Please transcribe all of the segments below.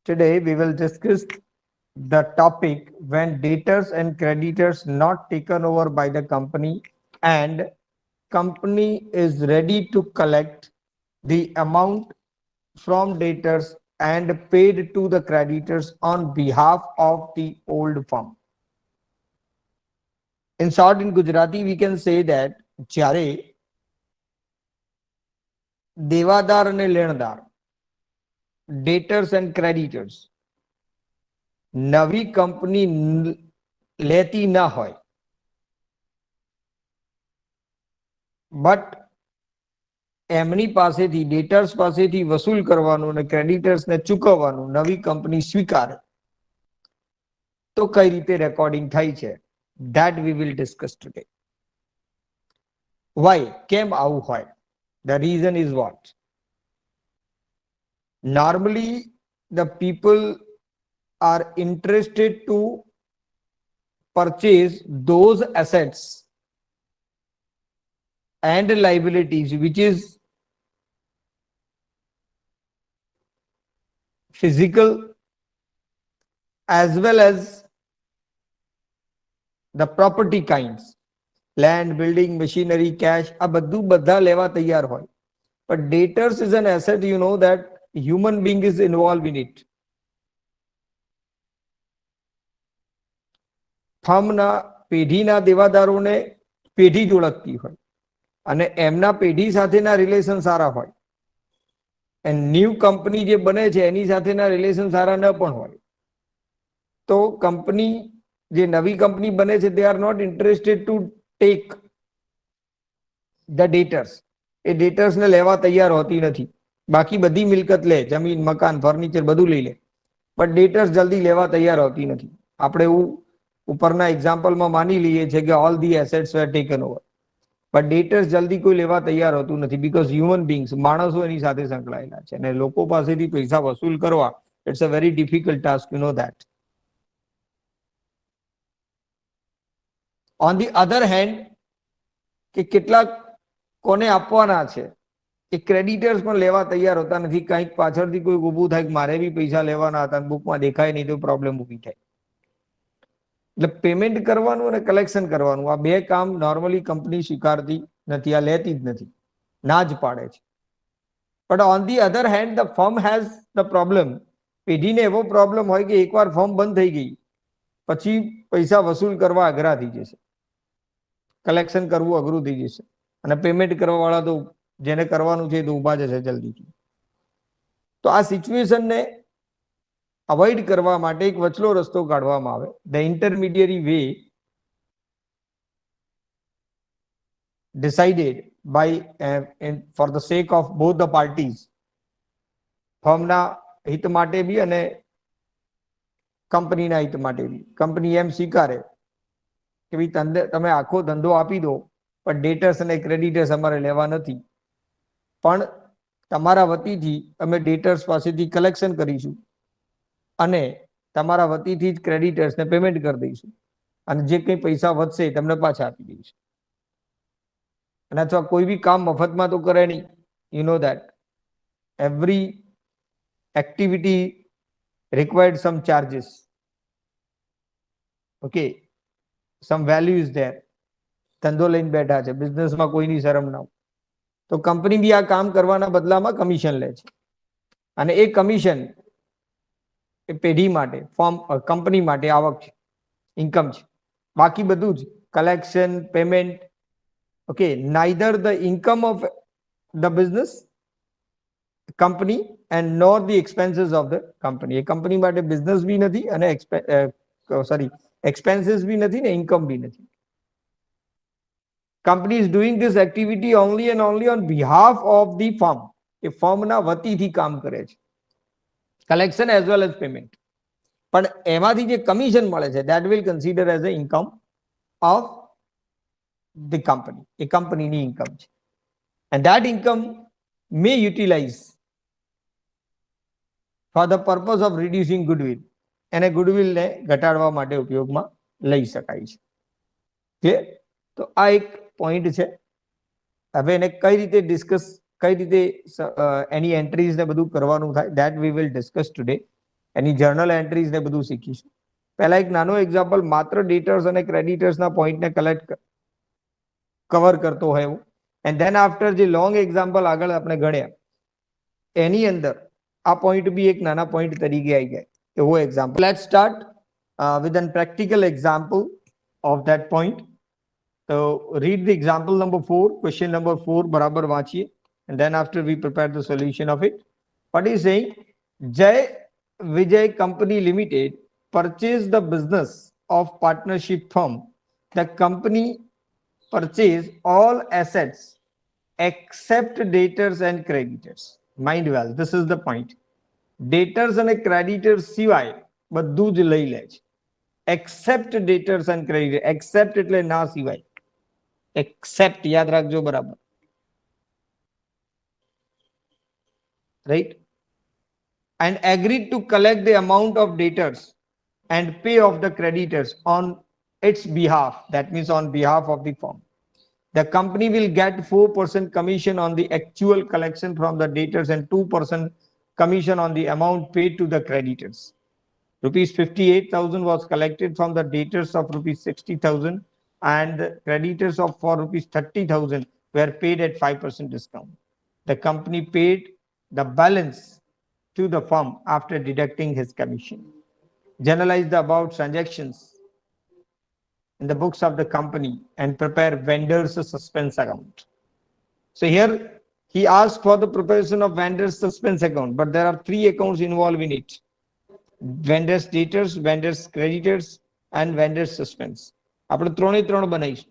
Today we will discuss the topic when debtors and creditors not taken over by the company and company is ready to collect the amount from debtors and paid to the creditors on behalf of the old firm. In short, in Gujarati, we can say that જ્યારે દેવાદાર અને લેણદાર ડેટર્સ and creditors નવી company લેતી ના હોય but એમની પાસેથી ડેટર્સ પાસેથી વસૂલ કરવાનું અને ક્રેડિટર્સને ચૂકવવાનું નવી કંપની સ્વીકારે તો કઈ રીતે રેકોર્ડિંગ થાય છે that we will discuss today. Why? કેમ આવું હોય? The reason is what? Normally, the people are interested to purchase those assets and liabilities which is physical as well as the property kinds, land, building, machinery, cash, આ બધું બધા લેવા તૈયાર હોય. But debtors is an asset, you know that human being is involved in it. ફર્મના પેઢીના દેવાદારોને પેઢી જ ઓળખતી હોય અને એમના પેઢી સાથેના રિલેશન સારા હોય. એન્ડ ન્યૂ કંપની જે બને છે એની સાથેના રિલેશન સારા ન પણ હોય. તો કંપની જે નવી કંપની બને છે they are not interested to take the debtors. એ ડેટર્સ ને લેવા તૈયાર હોતી નથી. બાકી બધી મિલકત લે, જમીન, મકાન, ફર્નિચર બધું લઈ લે, પણ ડેટર્સ જલ્દી લેવા તૈયાર હોતી નથી. આપણે એવું ઉપરના એક્ઝામ્પલમાં માની લઈએ છે કે all the assets were taken over, પણ ડેટર્સ જલ્દી કોઈ લેવા તૈયાર હોતું નથી because human beings, માણસો એની સાથે સંકળાયેલા છે અને લોકો પાસેથી પૈસા વસૂલ કરવા it's a very difficult task, you know that. On the other hand, કે કેટલાક કોને આપવાના છે એ ક્રેડિટર્સ પણ લેવા તૈયાર હોતા નથી. કંઈક પાછળથી કોઈ ઊભું થાય કે મારે બી પૈસા લેવાના હતા, બુકમાં દેખાય નહીં તો પ્રોબ્લેમ ઊભી થાય. એટલે પેમેન્ટ કરવાનું અને કલેક્શન કરવાનું આ બે કામ નોર્મલી કંપની સ્વીકારતી નથી, આ લેતી જ નથી, ના જ પાડે છે. But on the other hand the firm has the problem. પેઢીને એવો પ્રોબ્લેમ હોય કે એકવાર ફર્મ બંધ થઈ ગઈ પછી પૈસા વસૂલ કરવા અઘરા થઈ જશે, કલેક્શન કરવું અઘરું થઈ જશે અને પેમેન્ટ કરવા વાળા તો જેને કરવાનું છે તો ઊભા જશે જલ્દીથી. તો આ સિચ્યુએશનને અવોઇડ કરવા માટે એક વચલો રસ્તો કાઢવામાં આવે. The intermediary way decided by for the sake of both the parties, ફર્મના હિત માટે બી અને કંપનીના હિત માટે બી. કંપની એમ સ્વીકારે કે ભાઈ તમે આખો ધંધો આપી દો પણ ડેટર્સ અને ક્રેડિટર્સ અમારે લેવા નથી, પણ તમારા વતીથી અમે ડેટર્સ પાસેથી કલેક્શન કરીશું અને તમારા વતીથી જ ક્રેડિટર્સને પેમેન્ટ કરી દઈશું અને જે કંઈ પૈસા વધશે તમને પાછા આપી દઈશું. અને અથવા કોઈ બી કામ મફતમાં તો કરે નહીં, you know that every activity required some charges. Okay, some value is there. ધંધો લઈને બેઠા છે, બિઝનેસમાં કોઈની શરમ ના હોય તો કંપની બી આ કામ કરવાના બદલામાં કમિશન લે છે અને એ કમિશન એ પેઢી માટે, ફર્મ, કંપની માટે આવક છે, ઇન્કમ છે. બાકી બધું જ collection, payment, okay, neither the income of the business company and nor the expenses of the company. A company માટે બિઝનેસ બી નથી અને expenses બી નથી ને ઇન્કમ બી નથી. Company is doing this activity only and only on behalf of the firm. એ ફર્મના વતીથી કામ કરે છે, collection as well as payment. પણ એમાંથી જે કમિશન મળે છે that will consider as a income of the company. એ કંપનીની ઇન્કમ છે and that income may utilize for the purpose of reducing goodwill. એને goodwill ને ઘટાડવા માટે ઉપયોગમાં લઈ શકાય છે. ક્લિયર? તો આ એક પોઈન્ટ છે. હવે એને કઈ રીતે ડિસ્કસ, કઈ રીતે એની એન્ટ્રીઝ ને બધું કરવાનું થાય that we will discuss today. Any journal entries ને બધું શીખીશું. પહેલા એક નાનો એક્ઝામ્પલ માત્ર ડેટર્સ અને ક્રેડિટર્સના પોઈન્ટને કવર કરતો હોય એવું, એન્ડ ધેન આફ્ટર જે લોંગ એક્ઝામ્પલ આગળ આપણે ગણ્યા એની અંદર આ પોઈન્ટ બી એક નાના પોઈન્ટ તરીકે આવી જાય એવો example. Let's start with a practical example of that point. So read the example number 4, question number 4 barabar vachiye, and then after we prepare the solution of it. What is saying? Jai Vijay Company Limited purchased the business of partnership firm. The company purchased all assets except debtors and creditors. Mind well, this is the point. Debtors and creditors સિવાય બધું જ લઈ લે છે. except debtors and creditors. except એટલે ના સિવાય. except યાદ રાખજો બરાબર. right? And agreed to collect the amount of debtors and pay off the creditors on its behalf. That means on behalf of the firm. The company will get 4% commission on the actual collection from the debtors and 2% commission on the amount paid to the creditors. Rupees 58,000 was collected from the debtors of rupees 60,000 and the creditors of for rupees 30,000 were paid at 5% discount. The company paid the balance to the firm after deducting his commission. Journalize the above transactions in the books of the company and prepare vendor's suspense account. So here he asked for the preparation of vendor's suspense account, but there are 3 accounts involved in it: vendors debtors, vendors creditors and vendors suspense. આપણે ત્રણે ત્રણ બનાવીશું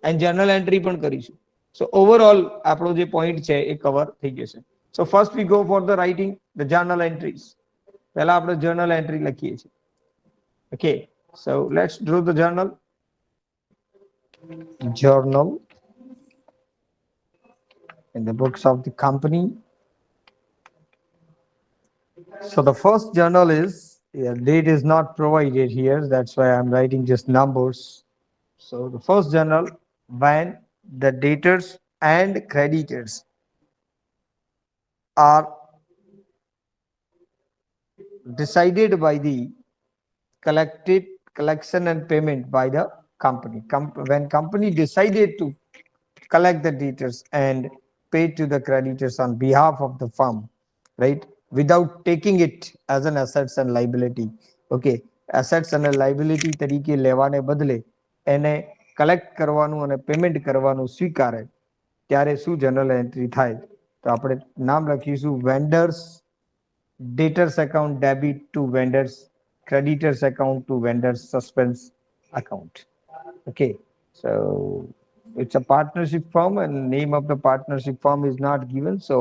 and journal entry પણ કરીશું. So overall આપણો જે point છે એ cover થઈ જશે. So first we go for the writing the journal entries. પહેલા આપણે journal entry લખીએ છીએ. Okay, so let's draw the journal. Journal in the books of the company. So the first journal is, date is not provided here, that's why I'm writing just numbers. So the first journal, when the debtors and creditors are decided by the collection and payment by the company. When company decided to collect the debtors and pay to the creditors on behalf of the firm, right, without taking it as an assets and liability. Okay, assets and liability તરીકે લેવાને બદલે એને collect કરવાનું અને payment કરવાનું સ્વીકારે ત્યારે શું જનરલ એન્ટ્રી થાય? તો આપણે નામ લખીશું vendors debtors account debit to vendors, creditors account to vendors suspense account. Okay, so it's a partnership firm and name of the partnership firm is not given, so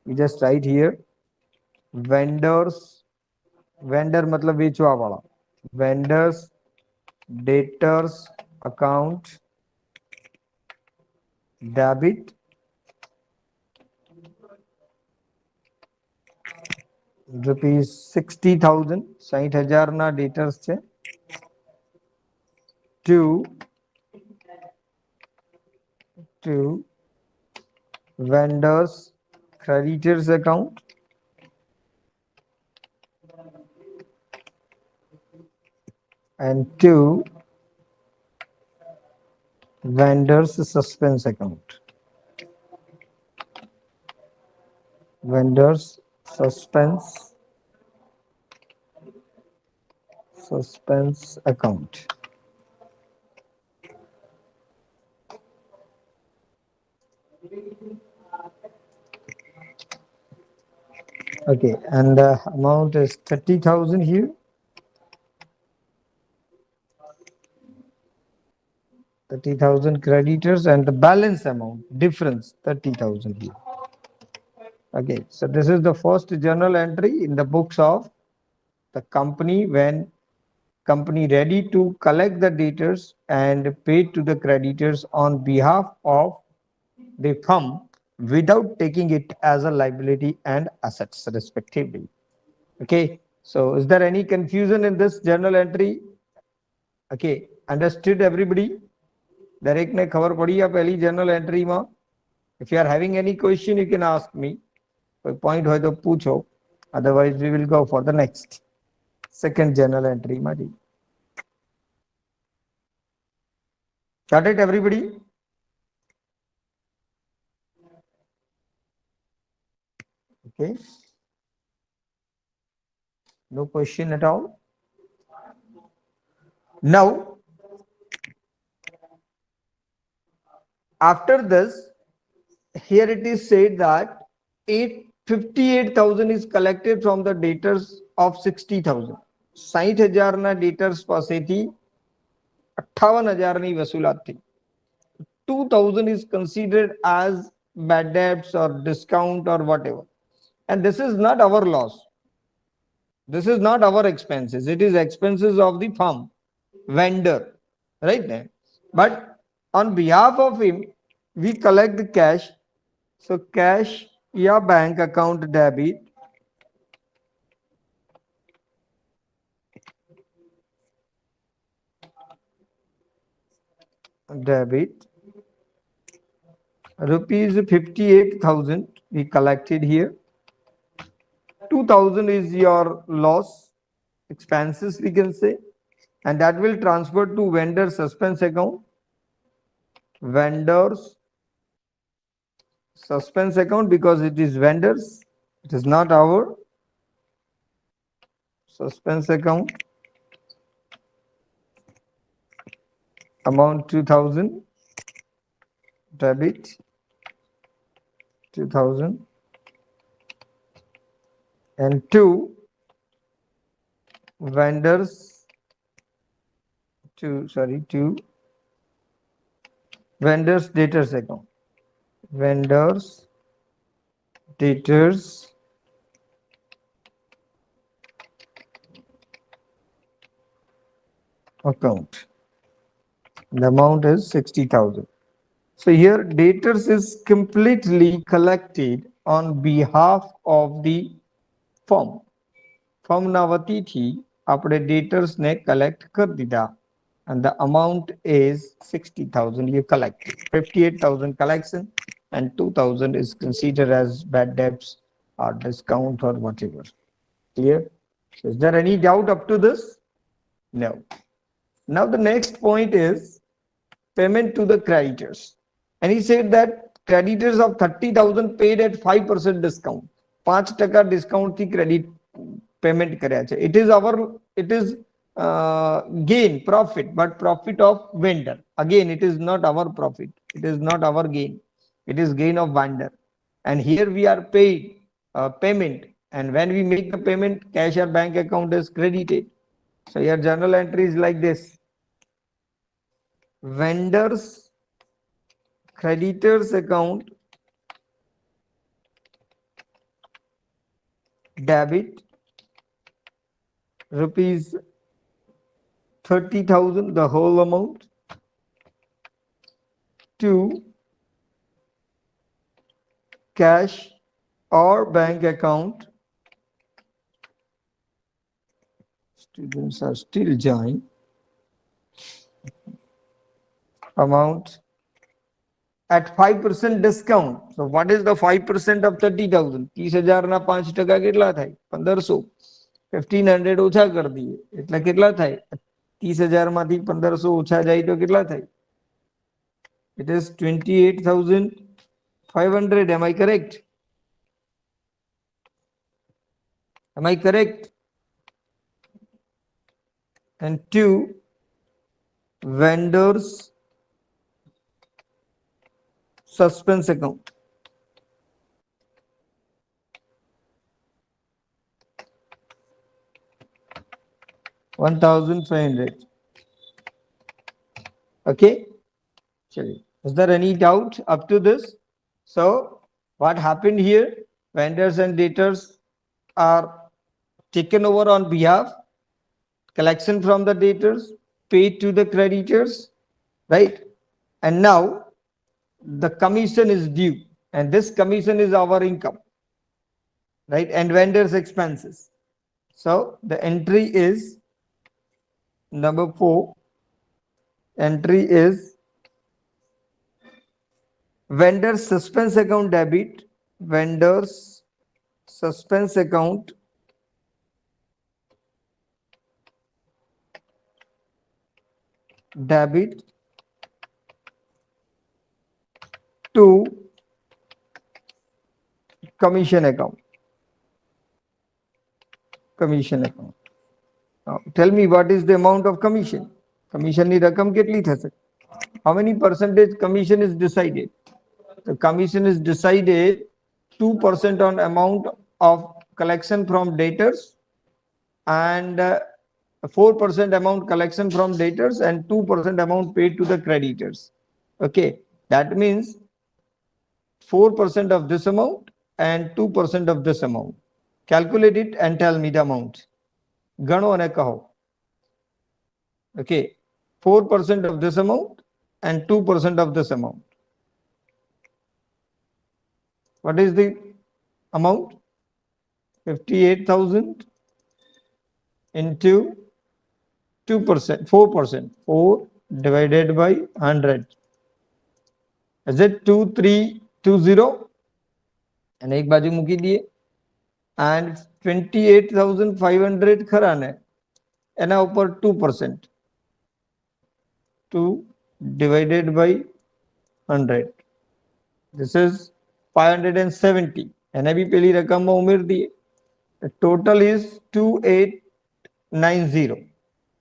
we just write here vendors, vendor मतलब बेचवा वाला, vendors debtors account debit rupees 60,000 60,000 ના debtors છે to vendors creditors account and to vendors suspense account. Vendors suspense account. Okay, and the amount is 30,000 here. 30,000 creditors and the balance amount difference 30,000 here. Okay, so this is the first journal entry in the books of the company when company ready to collect the debtors and pay to the creditors on behalf of the firm without taking it as a liability and assets respectively. Okay, so is there any confusion in this journal entry? Okay, understood everybody? દરેકને ખબર પડી આ પહેલી journal entry માં? If you are having any question you can ask me. કોઈ point હોય તો પૂછો. Otherwise, we will go for the next second journal entry. Got it, everybody? Okay. No question at all. Now, after this, here it is said that 58,000 is collected from the debtors of 60,000. 60,000 ના debtors પાસેથી 58,000 ની વસૂલાત થઈ. 2,000 is considered as bad debts or discount or whatever. And this is not our loss. This is not our expenses. It is expenses of the firm, vendor, right? But on behalf of him, we collect the cash. So cash या bank account debit rupees 58,000 we collected here. 2,000 is your loss expenses, we can say, and that will transfer to vendor suspense account. Vendors suspense account, because it is vendors, it is not our suspense account. Amount 2,000 debit 2,000 and to vendors to vendors debtors account. Vendors debtors account. The amount is 60,000. So here debtors is completely collected on behalf of the firm. Firm ના વતીથી આપણે debtors ને collect કરી દીધા. And the amount is 60,000 you collect. 58,000 collection and 2,000 is considered as bad debts or discount or whatever. Clear? Is there any doubt up to this? No. Now the next point is payment to the creditors. And he said that creditors of 30,000 paid at 5% discount. 5% discount થી credit payment કર્યા છે. It is gain, profit, but profit of vendor. Again, it is not our profit. It is not our gain. It is gain of vendor. And here we are paid payment. And when we make the payment, cash or bank account is credited. So your journal entry is like this. Vendors creditors account debit rupees 30,000, the whole amount, to cash or bank account. Students are still joining. Amount at 5% discount. So what is the 5% of 30,000? 30,000 ના 5% કેટલા થાય? 1,500. 1,500 ઓછા કરી દઈએ એટલે કેટલા થાય? 30,000 માંથી 1,500 ઓછા જાય તો કેટલા થાય? It is 28,500. Am I correct? Am I correct? And to vendors suspense account. $1,500. Okay. Is there any doubt up to this? So what happened here? Vendors and debtors are taken over on behalf. Collection from the debtors, paid to the creditors, right? And now the commission is due, and this commission is our income, right? And vendors expenses. So the entry is number 4. Entry is vendors suspense account debit, vendors suspense account debit to commission account. Commission account. Now, tell me what is the amount of commission? Commission ની રકમ કેટલી થશે? How many percentage commission is decided? The commission is decided 2% on amount of collection from debtors and 4% amount collection from debtors and 2% amount paid to the creditors. Okay, that means 4% of this amount and 2% of this amount. Calculate it and tell me the amount. ગણો અને કહો. Okay, 4% of this amount and 2% of this amount. What is the amount? 58,000 into 2%, 4%. 4 divided by 100. Is it 2320? And એક બાજુ મૂકી દઈએ. And 28,500 ખરા ને એના ઉપર 2%. 2 divided by 100. This is 570. એને બી પેલી રકમમાં ઉમેર દઈએ. The total is 2890.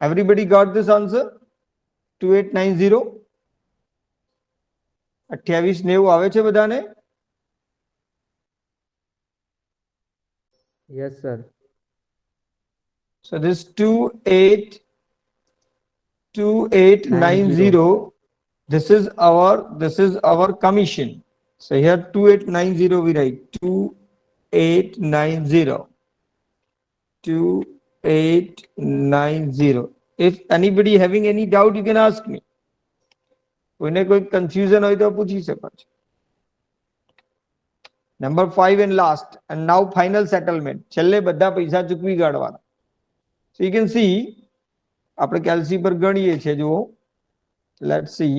Everybody got this answer? 2890. 2890 આવે છે બધાને? Yes, sir. So this 2890, this is our commission. So here 2890 we write 2890. 2890. If anybody having any doubt, you can ask me. કોઈને કોઈ confusion હોય તો પૂછી શકો છો. Number 5 and last, and now final settlement. છેલ્લે બધા પૈસા ચૂકવી કાઢવાના. So you can see, આપણે કેલ્સી પર ગણીએ છીએ જુઓ. Let's see.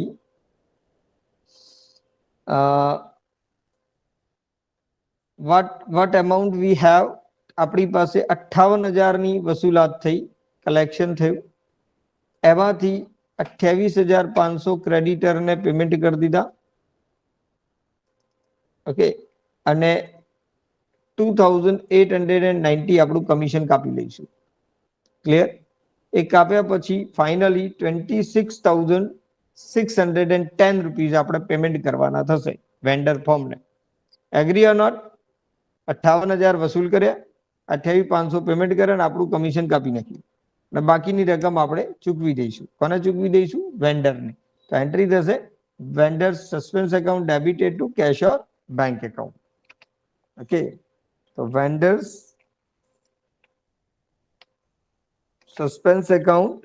What amount we have? આપણી પાસે 58,000 ની વસૂલાત થઈ, કલેક્શન થયું. એમાંથી 28,500 ક્રેડિટર ને પેમેન્ટ કરી દીધા. ઓકે, અને 2,890 આપણું કમિશન કાપી લઈશું. ક્લિયર? એ કાપ્યા પછી ફાઇનલી 26,610 રૂપીસ આપણે પેમેન્ટ કરવાના થશે વેન્ડર ફોર્મને. Agri or not? 58,000 વસૂલ કર્યા, 28,500 પેમેન્ટ કર્યા અને આપણું કમિશન કાપી નાખ્યું. અને બાકીની રકમ આપણે ચૂકવી દઈશું. કોને ચૂકવી દઈશું? વેન્ડરને. તો એન્ટ્રી થશે vendor suspense account debited to cash or bank account. Okay, તો vendors suspense account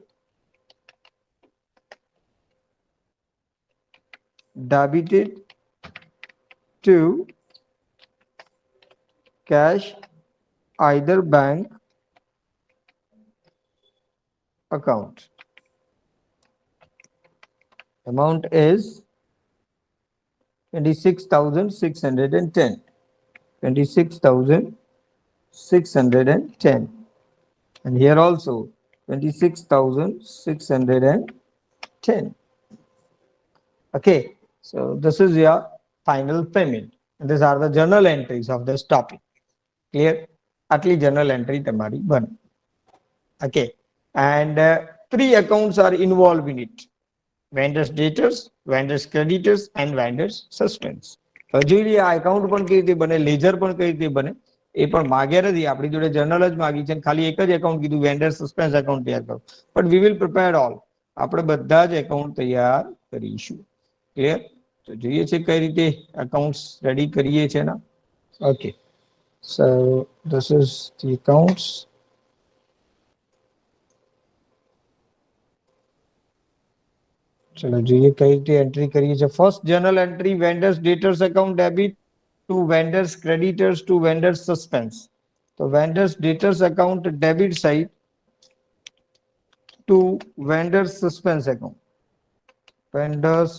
debited to cash either bank account. Amount is 26,610. 26,610. And here also 26,610. Okay, so this is your final payment. And these are the journal entries of this topic. Clear? Atli journal entry tamari ban. Okay, and 3 accounts are involved in it: vendors debtors, vendors creditors, and vendors suspense. જોઈ આ account પણ કઈ રીતે બને, ledger પણ કઈ રીતે બને એ પણ માગ્યા નથી. આપણી જોડે જર્નલ જ માગી છે, ખાલી એક જ એકાઉન્ટ કીધું વેન્ડર સસ્પેન્સ એકાઉન્ટ તૈયાર કરો. But we will prepare all. આપણે બધા જ એકાઉન્ટ તૈયાર કરીશું. ક્લિયર? તો જોઈએ છે કઈ રીતે એકાઉન્ટ્સ રેડી કરીએ છે ના. Okay, so this is the accounts. ચલો જોઈએ કઈ રીતે એન્ટ્રી કરીએ છીએ. First journal entry vendors ડેટર્સ account debit to vendors creditors to vendors suspense. So vendors debtors account debit side to vendors suspense account. Vendors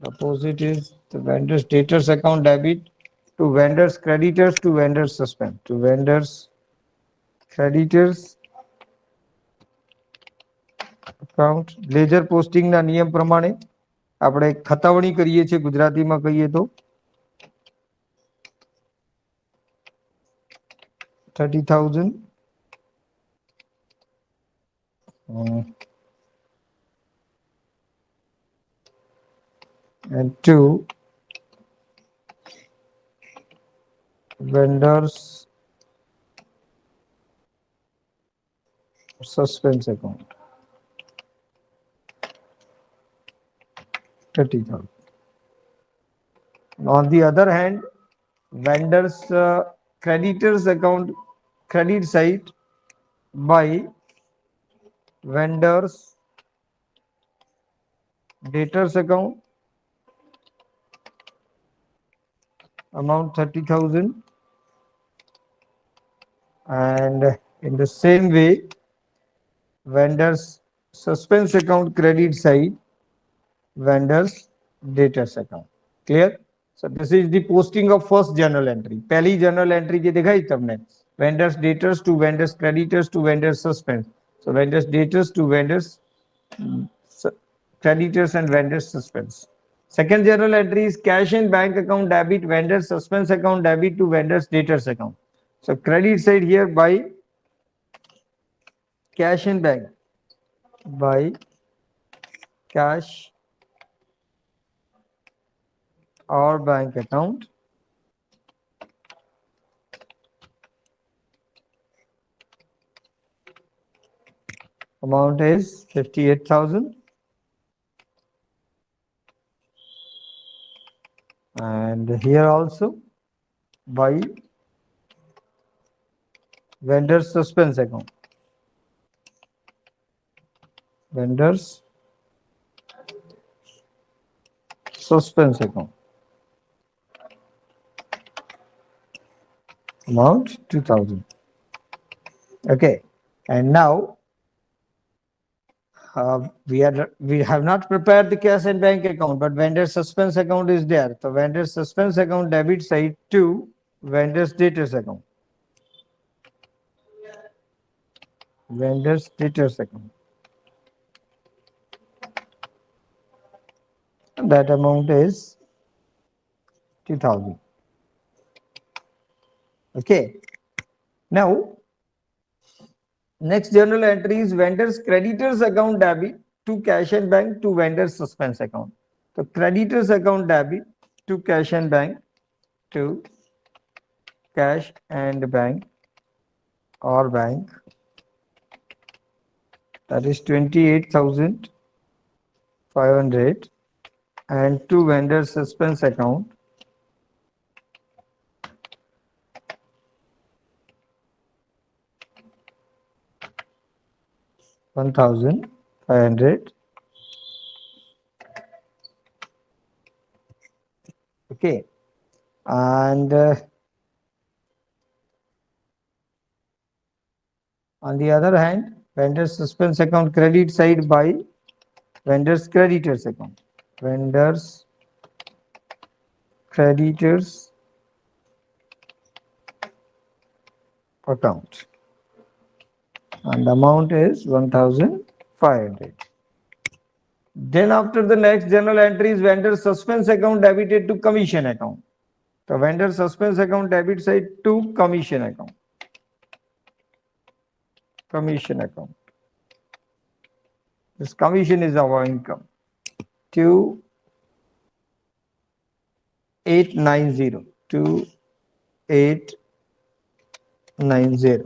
opposite is the vendors debtors account debit to vendors creditors to vendors suspense. To vendors creditors account ledger પોસ્ટિંગના નિયમ પ્રમાણે આપણે ખતાવણી કરીએ છીએ, ગુજરાતીમાં કહીએ તો 30,000 and to vendors suspense account 30,000. On the other hand, vendors creditors account credit side by vendors debtors account amount 30,000, and in the same way vendors suspense account credit side vendors debtors account. Clear? So this is the posting of first journal entry. पहली journal entry જે દેખાઈ તમને vendors debtors to vendors creditors to vendors suspense. So vendors debtors to vendors creditors and vendors suspense. Second journal entry is cash and bank account debit vendors suspense account debit to vendors debtors account. So credit side here by cash and bank by cash or bank account amount is 58,000, and here also by vendors suspense account vendors suspense account amount 2,000. Okay, and now we have not prepared the cash and bank account, but vendor suspense account is there. So vendor suspense account debit side to vendors debtors account. Vendors debtors account. And that amount is 2,000. Okay. Now, next journal entry is vendors creditors account debit to cash and bank to vendors suspense account. So creditors account debit to cash and bank to cash and bank or bank, that is 28,500, and to vendors suspense account 1,500. Okay, and on the other hand, vendors suspense account credit side by vendors creditors account vendors creditors account, and the amount is 1,500. Then after the next journal entry is vendor suspense account debited to commission account. So vendor suspense account debit side to commission account. Commission account. This commission is our income. 2,890. 2,890.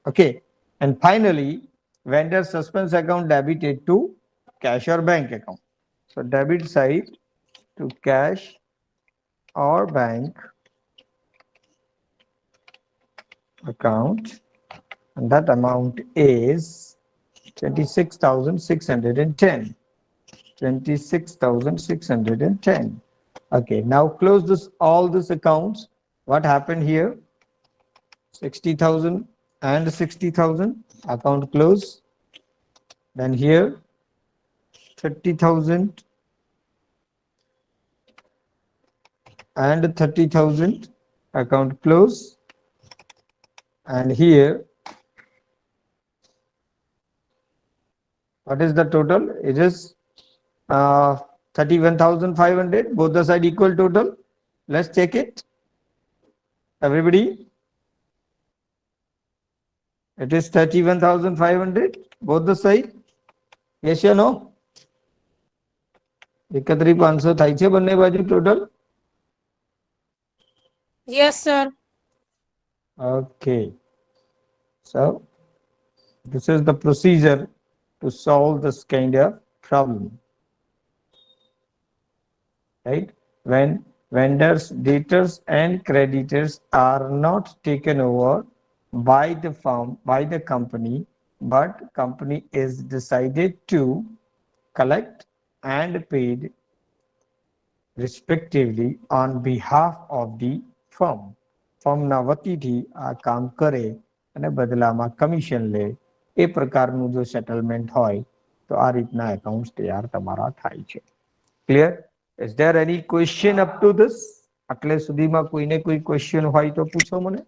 Okay. And finally, vendor suspense account debited to cash or bank account. So debit side to cash or bank account, and that amount is 26,610. 26,610. Okay, now close this all these accounts. What happened here? 60,000 and 60,000 account close. Then here 30,000 and 30,000 account close, and here What is the total? It is 31,500. Both the side equal total. Let's check it. Everybody. It is 31,500. Both the side. Yes or no? 31,500 થાય છે બંને બાજુ total. Yes, sir. Okay. So this is the procedure to solve this kind of problem. Right? When vendors, debtors and creditors are not taken over by the firm, by the company, but company is decided to collect and paid respectively on behalf of the firm. ફર્મના વતીથી આ કામ કરે અને બદલામાં commission લે એ પ્રકારનું જો settlement હોય તો આ રીતના એકાઉન્ટ્સ તૈયાર તમારા થાય છે. Clear? Is there any question up to this? આટલે સુધીમાં કોઈને કોઈ ક્વેશ્ચન હોય તો પૂછો મને.